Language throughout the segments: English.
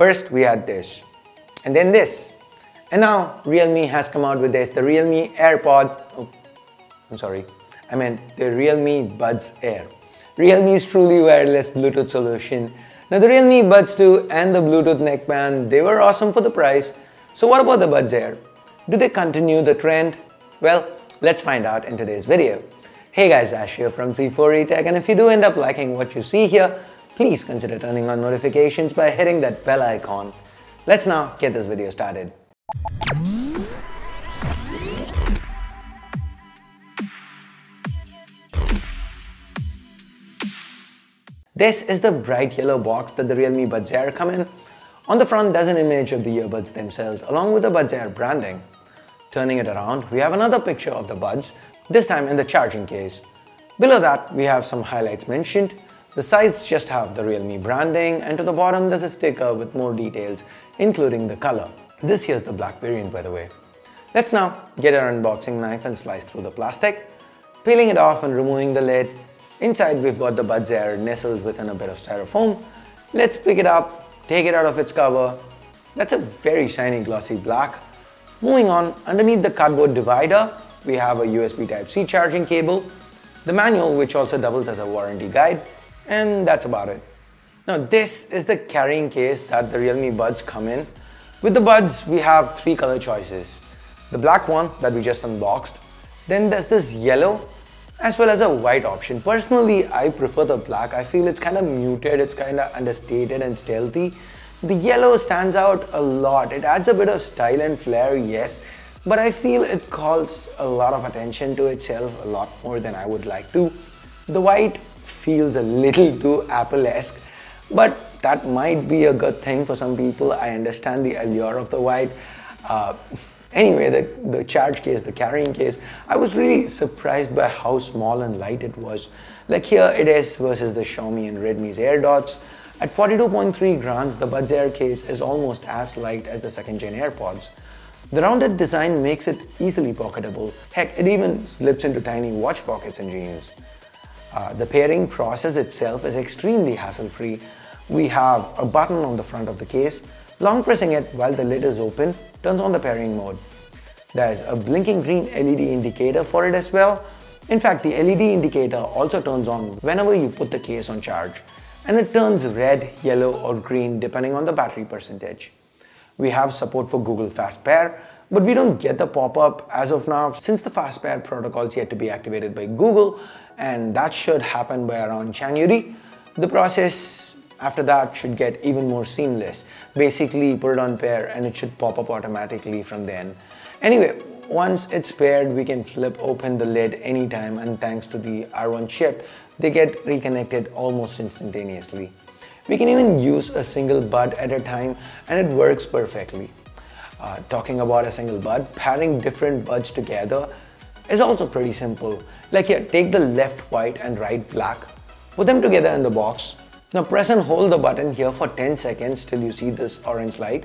First we had this, and then this. And now Realme has come out with this, the Realme Airpods. Oh, I'm sorry, I meant the Realme Buds Air. Realme's truly wireless Bluetooth solution. Now the Realme Buds 2 and the Bluetooth neckband, they were awesome for the price. So what about the Buds Air? Do they continue the trend? Well, let's find out in today's video. Hey guys, Ash here from C4E Tech, and if you do end up liking what you see here, please consider turning on notifications by hitting that bell icon. Let's now get this video started. This is the bright yellow box that the Realme Buds Air come in. On the front, there's an image of the earbuds themselves along with the Buds Air branding. Turning it around, we have another picture of the buds, this time in the charging case. Below that, we have some highlights mentioned. The sides just have the Realme branding, and to the bottom there's a sticker with more details, including the color. This here's the black variant, by the way. Let's now get our unboxing knife and slice through the plastic. Peeling it off and removing the lid. Inside we've got the Buds Air nestled within a bit of styrofoam. Let's pick it up, take it out of its cover. That's a very shiny glossy black. Moving on, underneath the cardboard divider, we have a USB Type-C charging cable, the manual which also doubles as a warranty guide, and that's about it. Now this is the carrying case that the Realme Buds come in. With the Buds, we have three color choices. The black one that we just unboxed, then there's this yellow, as well as a white option. Personally, I prefer the black. I feel it's kind of muted, it's kind of understated and stealthy. The yellow stands out a lot. It adds a bit of style and flair, yes, but I feel it calls a lot of attention to itself, a lot more than I would like to. The white feels a little too Apple-esque, but that might be a good thing for some people. I understand the allure of the white. Anyway, the charge case, the carrying case, I was really surprised by how small and light it was. Like here it is versus the Xiaomi and Redmi's AirDots. At 42.3 grams, the Buds Air case is almost as light as the second-gen AirPods. The rounded design makes it easily pocketable. Heck, it even slips into tiny watch pockets in jeans. The pairing process itself is extremely hassle-free. We have a button on the front of the case. Long pressing it while the lid is open turns on the pairing mode. There's a blinking green LED indicator for it as well. In fact, the LED indicator also turns on whenever you put the case on charge, and it turns red, yellow or green depending on the battery percentage. We have support for Google Fast Pair, but we don't get the pop-up as of now since the Fast Pair protocol is yet to be activated by Google, and that should happen by around January. The process after that should get even more seamless. Basically, put it on pair and it should pop up automatically from then. Anyway, once it's paired, we can flip open the lid anytime, and thanks to the R1 chip, they get reconnected almost instantaneously. We can even use a single bud at a time and it works perfectly. Talking about a single bud, pairing different buds together is also pretty simple. Like here, take the left white and right black, put them together in the box. Now press and hold the button here for 10 seconds till you see this orange light.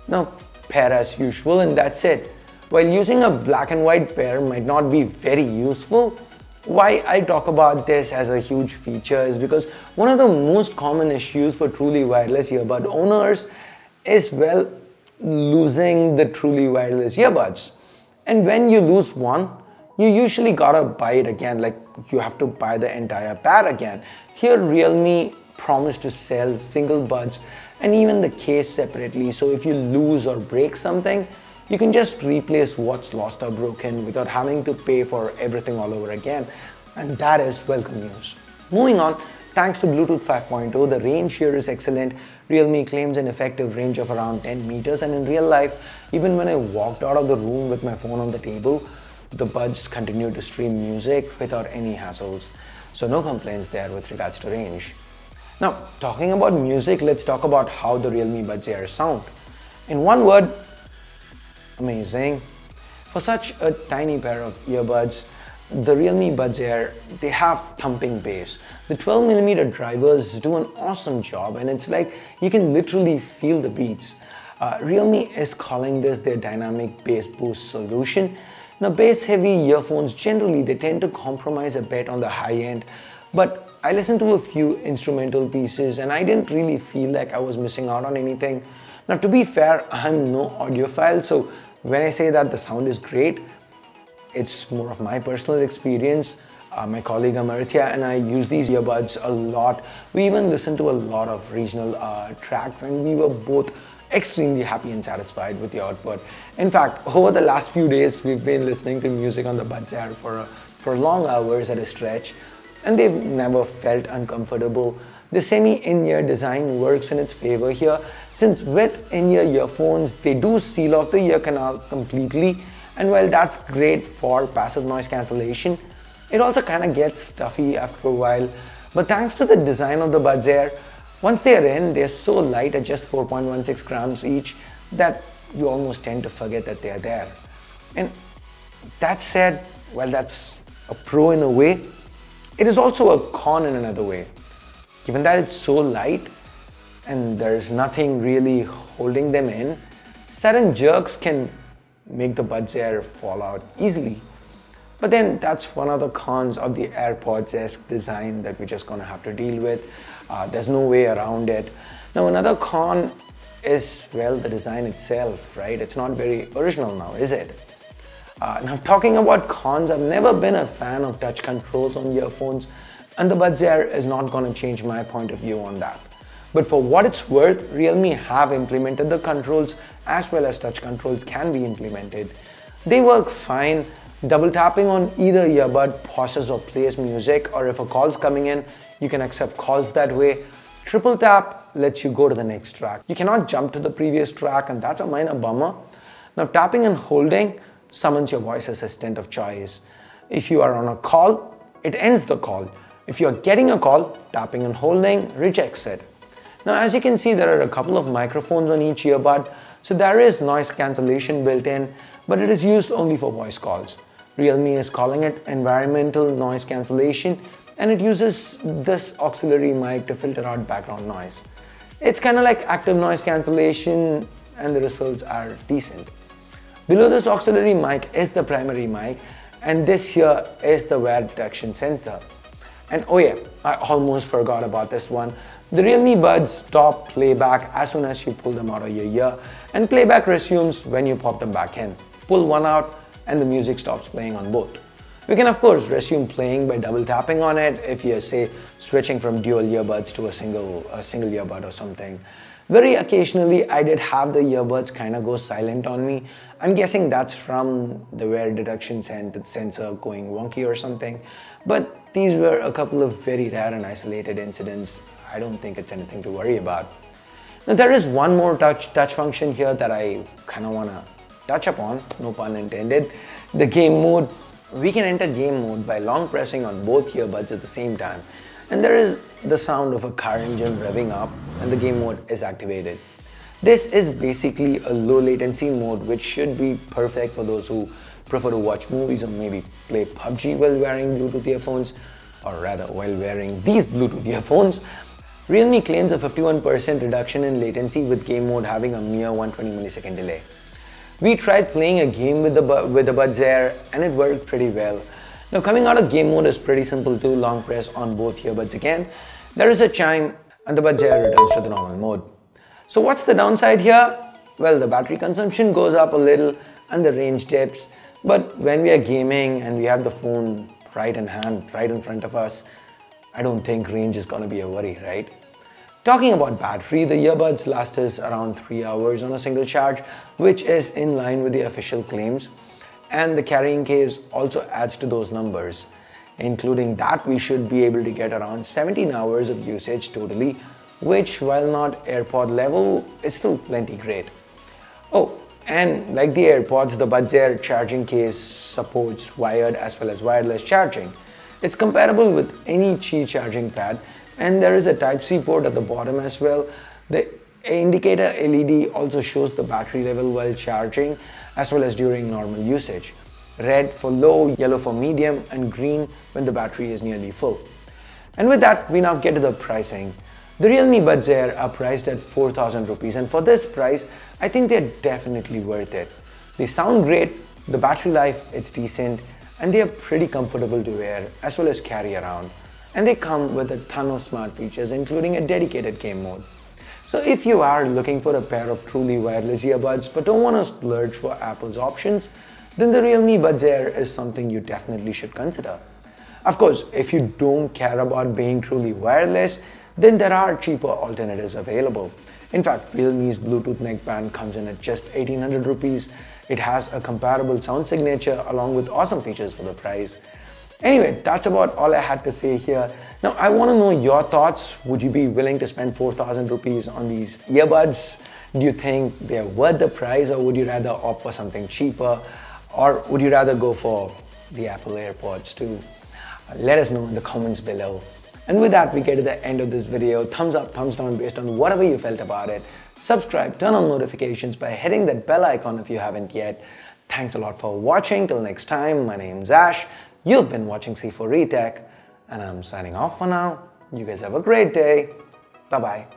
Now pair as usual, and that's it. While using a black and white pair might not be very useful, why I talk about this as a huge feature is because one of the most common issues for truly wireless earbud owners is, well, losing the truly wireless earbuds. And when you lose one, you usually gotta buy it again, like you have to buy the entire pair again. Here Realme promised to sell single buds and even the case separately, so if you lose or break something, you can just replace what's lost or broken without having to pay for everything all over again, and that is welcome news. Moving on, thanks to Bluetooth 5.0, the range here is excellent. Realme claims an effective range of around 10 meters, and in real life, even when I walked out of the room with my phone on the table, the buds continue to stream music without any hassles. So no complaints there with regards to range. Now, talking about music, let's talk about how the Realme Buds Air sound. In one word, amazing. For such a tiny pair of earbuds, the Realme Buds Air, they have thumping bass. The 12mm drivers do an awesome job, and it's like you can literally feel the beats. Realme is calling this their dynamic bass boost solution. Now, bass heavy earphones generally they tend to compromise a bit on the high end, but I listened to a few instrumental pieces and I didn't really feel like I was missing out on anything. Now, to be fair, I'm no audiophile, so when I say that the sound is great, it's more of my personal experience. My colleague Amartya and I use these earbuds a lot. We even listened to a lot of regional tracks, and we were both extremely happy and satisfied with the output. In fact, over the last few days, we've been listening to music on the Buds Air for long hours at a stretch, and they've never felt uncomfortable. The semi-in-ear design works in its favor here, since with in-ear earphones, they do seal off the ear canal completely, and while that's great for passive noise cancellation, it also kind of gets stuffy after a while. But thanks to the design of the Buds Air, once they're in, they're so light at just 4.16 grams each that you almost tend to forget that they're there. And that said, while that's a pro in a way, it is also a con in another way. Given that it's so light and there's nothing really holding them in, sudden jerks can make the Buds Air fall out easily. But then that's one of the cons of the Airpods-esque design that we're just gonna have to deal with. There's no way around it. Now, another con is, well, the design itself, right? It's not very original now, is it? Now, talking about cons, I've never been a fan of touch controls on earphones, and the Buds Air is not going to change my point of view on that. But for what it's worth, Realme have implemented the controls as well as touch controls can be implemented. They work fine. Double tapping on either earbud pauses or plays music, or if a call's coming in, you can accept calls that way. Triple tap lets you go to the next track. You cannot jump to the previous track, and that's a minor bummer. Now, tapping and holding summons your voice assistant of choice. If you are on a call, it ends the call. If you're getting a call, tapping and holding rejects it. Now, as you can see, there are a couple of microphones on each earbud, so there is noise cancellation built in, but it is used only for voice calls. Realme is calling it Environmental Noise Cancellation, and it uses this auxiliary mic to filter out background noise. It's kind of like active noise cancellation, and the results are decent. Below this auxiliary mic is the primary mic, and this here is the wear detection sensor. And oh yeah, I almost forgot about this one. The Realme Buds stop playback as soon as you pull them out of your ear, and playback resumes when you pop them back in. Pull one out and the music stops playing on both. You can of course resume playing by double tapping on it if you're, say, switching from dual earbuds to a single earbud or something. Very occasionally I did have the earbuds kind of go silent on me. I'm guessing that's from the wear detection sensor going wonky or something, but these were a couple of very rare and isolated incidents. I don't think it's anything to worry about. Now, there is one more touch function here that I kind of want to touch upon, no pun intended. The game mode. We can enter game mode by long pressing on both earbuds at the same time, and there is the sound of a car engine revving up and the game mode is activated. This is basically a low latency mode which should be perfect for those who prefer to watch movies or maybe play PUBG while wearing Bluetooth earphones, or rather while wearing these Bluetooth earphones. Realme claims a 51% reduction in latency with game mode having a mere 120 millisecond delay. We tried playing a game with the Buds Air and it worked pretty well. Now, coming out of game mode is pretty simple too. Long press on both earbuds again. There is a chime and the Buds Air returns to the normal mode. So what's the downside here? Well, the battery consumption goes up a little and the range dips. But when we are gaming and we have the phone right in hand, right in front of us, I don't think range is gonna be a worry, right? Talking about battery, the earbuds last us around 3 hours on a single charge, which is in line with the official claims. And the carrying case also adds to those numbers. Including that, we should be able to get around 17 hours of usage totally, which, while not AirPod level, is still plenty great. Oh, and like the AirPods, the Buds Air charging case supports wired as well as wireless charging. It's compatible with any Qi charging pad, and there is a Type-C port at the bottom as well. The indicator LED also shows the battery level while charging as well as during normal usage. Red for low, yellow for medium, and green when the battery is nearly full. And with that, we now get to the pricing. The Realme Buds Air are priced at 4,000 rupees, and for this price, I think they're definitely worth it. They sound great, the battery life, it's decent, and they are pretty comfortable to wear as well as carry around. and they come with a ton of smart features, including a dedicated game mode. So if you are looking for a pair of truly wireless earbuds but don't want to splurge for Apple's options, then the Realme Buds Air is something you definitely should consider. Of course, if you don't care about being truly wireless, then there are cheaper alternatives available. In fact, Realme's Bluetooth neckband comes in at just 1800 rupees. It has a comparable sound signature along with awesome features for the price. Anyway, that's about all I had to say here. Now, I want to know your thoughts. Would you be willing to spend 4,000 rupees on these earbuds? Do you think they're worth the price, or would you rather opt for something cheaper? Or would you rather go for the Apple Airpods too? Let us know in the comments below. And with that, we get to the end of this video. Thumbs up, thumbs down based on whatever you felt about it. Subscribe, turn on notifications by hitting that bell icon if you haven't yet. Thanks a lot for watching. Till next time, my name's Ash. You've been watching C4E Tech, and I'm signing off for now. You guys have a great day. Bye-bye.